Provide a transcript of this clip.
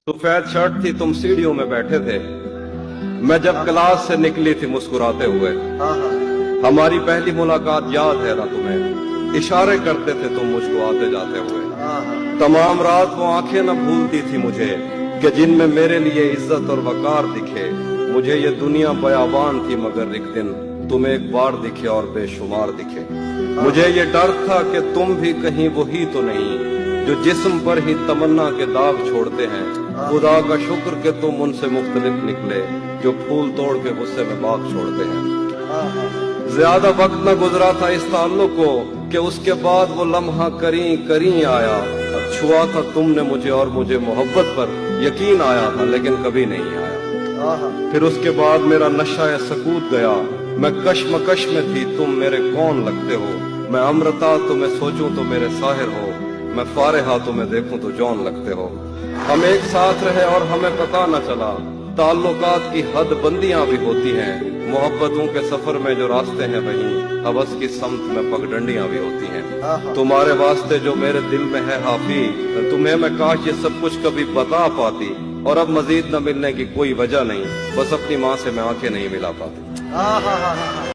सफेद शर्ट थी, तुम सीढ़ियों में बैठे थे। मैं जब क्लास से निकली थी मुस्कुराते हुए। हमारी पहली मुलाकात याद है ना तुम्हें? इशारे करते थे तुम मुझको आते जाते हुए। तमाम रात वो आंखें न भूलती थी मुझे कि जिनमें मेरे लिए इज्जत और वकार दिखे। मुझे ये दुनिया बयाबान थी मगर एक दिन तुम एक बार दिखे और बेशुमार दिखे। मुझे ये डर था कि तुम भी कहीं वही तो नहीं जो जिस्म पर ही तमन्ना के दाग छोड़ते हैं। खुदा का शुक्र कि तुम उनसे मुख्तलिफ निकले जो फूल तोड़ के गुस्से में बाग छोड़ते हैं। ज्यादा वक्त न गुजरा था इस ताल्लुक को कि उसके बाद वो लम्हा करी करी आया। छुआ था तुमने मुझे और मुझे मोहब्बत पर यकीन आया था, लेकिन कभी नहीं आया। फिर उसके बाद मेरा नशा सकूत गया। मैं कश्मकश में थी, तुम मेरे कौन लगते हो। मैं अमृता तो मैं सोचूं तो मेरे साहिर हो। मैं फारिहा तो मैं देखूं तो जौन लगते हो। हम एक साथ रहे और हमें पता न चला। ताल्लुकात की हद बंदियां भी होती हैं। मोहब्बतों के सफर में जो रास्ते हैं वहीं हवस की समत में पगडंडियां भी होती हैं। तुम्हारे वास्ते जो मेरे दिल में है हाफी, तुम्हें मैं काश ये सब कुछ कभी बता पाती। और अब मजीद न मिलने की कोई वजह नहीं, बस अपनी माँ से मैं आंखें नहीं मिला पाती।